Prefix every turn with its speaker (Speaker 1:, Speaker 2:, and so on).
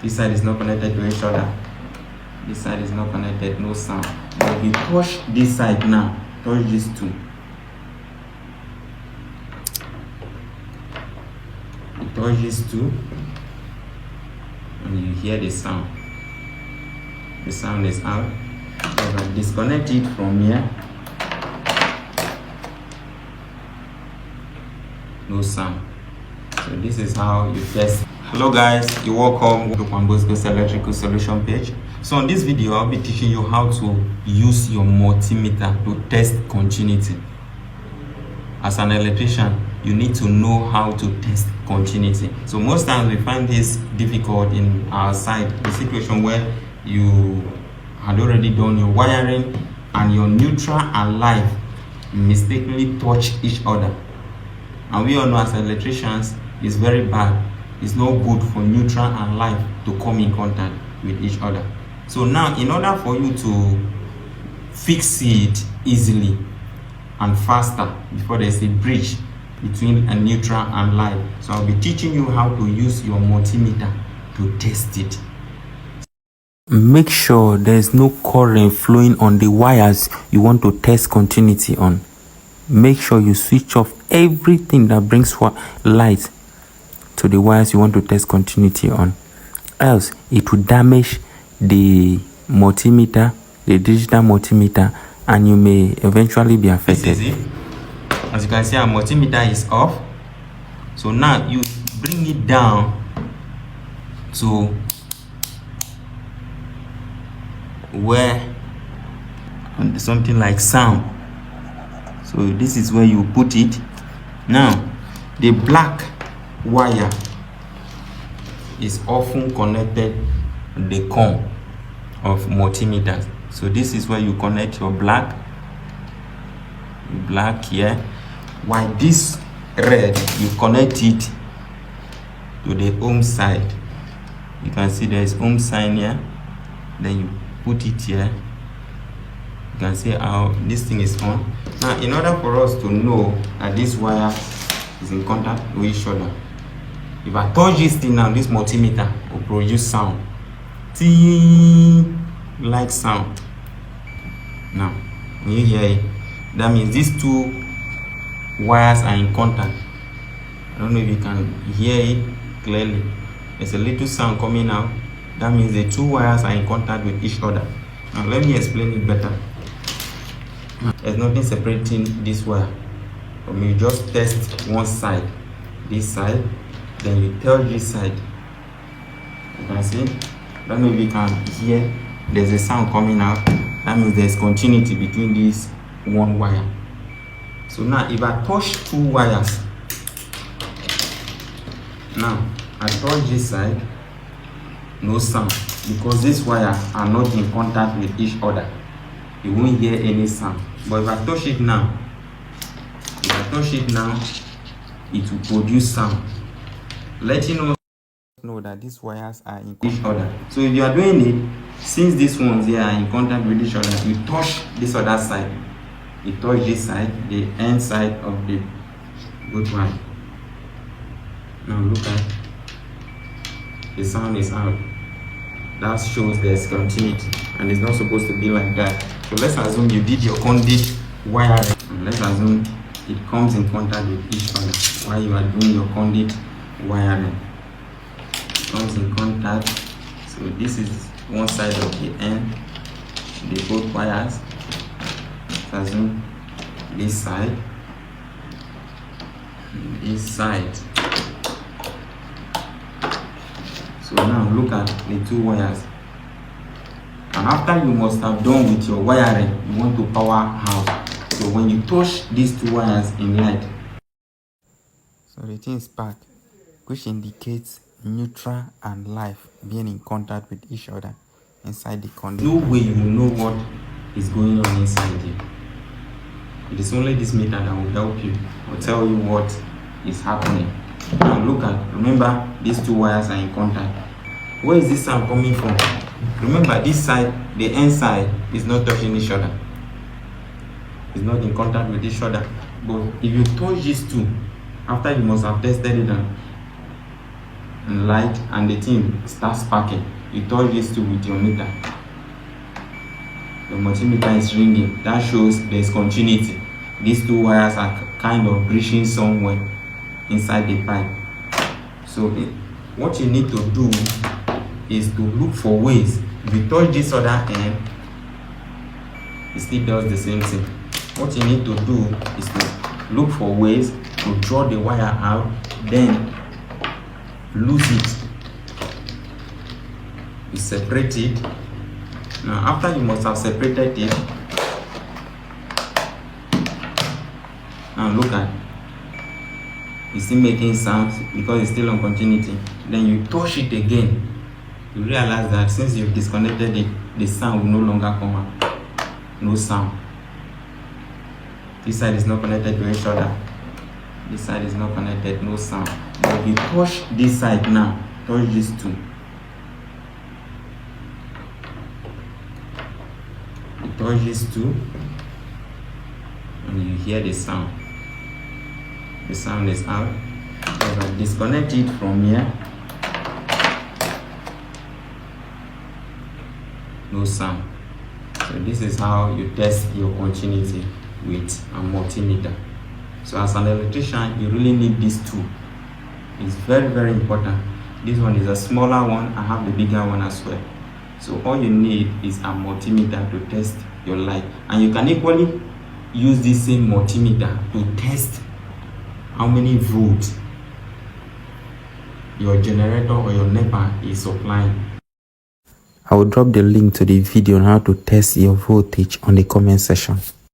Speaker 1: This side is not connected to each other. This side is not connected, no sound. But if you touch this side now, touch these two. You touch these two, and you hear the sound. The sound is out. If I disconnect it from here, no sound. So this is how you test. Hello guys, you're welcome to Bosco's electrical solution page. So in this video, I'll be teaching you how to use your multimeter to test continuity. As an electrician, you need to know how to test continuity. So most times we find this difficult in our side, the situation where you had already done your wiring and your neutral and live mistakenly touch each other. And we all know as electricians, it's very bad. It's not good for neutral and live to come in contact with each other. So now, in order for you to fix it easily and faster before there's a breach between a neutral and live, so I'll be teaching you how to use your multimeter to test it.
Speaker 2: Make sure there's no current flowing on the wires you want to test continuity on. Make sure you switch off everything that brings light to the wires you want to test continuity on. Else, it will damage the multimeter, the digital multimeter, and you may eventually be affected.
Speaker 1: This is it. As you can see, our multimeter is off. So now you bring it down to where something like sound. So this is where you put it. Now the black wire is often connected to the comb of multimeters. So this is where you connect your black here, while this red you connect it to the ohm side. You can see there is ohm sign here, then you put it here. You can see how this thing is on. Now in order for us to know that this wire is in contact with each other, if I touch this thing now, this multimeter will produce sound, like sound. Now when you hear it, that means these two wires are in contact. I don't know if you can hear it clearly. There's a little sound coming out. That means the two wires are in contact with each other. Now let me explain it better. There's nothing separating this wire. You just test one side, this side, then you touch this side. You can see, I don't know if you can hear, there's a sound coming out. That means there's continuity between this one wire. So now if I touch two wires, now I touch this side, no sound, because these wires are not in contact with each other. You won't hear any sound. But if I touch it now, it will produce sound, letting you know that these wires are in each other. So if you are doing it, since these ones here are in contact with each other, you touch this other side, you touch this side, the end side of the both one. Now look at the sound is out. That shows there's continuity, and it's not supposed to be like that. So let's assume you did your conduit wiring, and let's assume it comes in contact with each other while you are doing your conduit wiring. It comes in contact. So this is one side of the end, the both wires. Let's assume this side, this side. So now look at the two wires. And after you must have done with your wiring, you want to power house. So when you touch these two wires in light, so the thing is back, which indicates neutral and live being in contact with each other inside the conduit. No way you will know what is going on inside here. It is only this meter that will help you or tell you what is happening. Now look at, remember these two wires are in contact. Where is this sound coming from? Remember this side, the end side is not touching each other. It's not in contact with each other. But if you touch these two, after you must have tested it out, and light and the thing starts sparking, you touch these two with your meter. The multimeter is ringing. That shows there's continuity. These two wires are kind of breaching somewhere inside the pipe. So what you need to do is to look for ways. If you touch this other end, it still does the same thing. What you need to do is to look for ways to draw the wire out, then lose it. You separate it. Now after you must have separated it, now look at, it's still making sounds because it's still on continuity. Then you touch it again, you realize that since you've disconnected it, the sound will no longer come out. No sound. This side is not connected to each other. This side is not connected, no sound. But if you touch this side now, touch these two. You touch these two, and you hear the sound. The sound is out. If I disconnect it from here, no sound. So this is how you test your continuity with a multimeter. So as an electrician, you really need these two. It's very, very important. This one is a smaller one. I have the bigger one as well. So all you need is a multimeter to test your light. And you can equally use this same multimeter to test how many volts your generator or your NEPA is supplying.
Speaker 2: I will drop the link to the video on how to test your voltage on the comment section.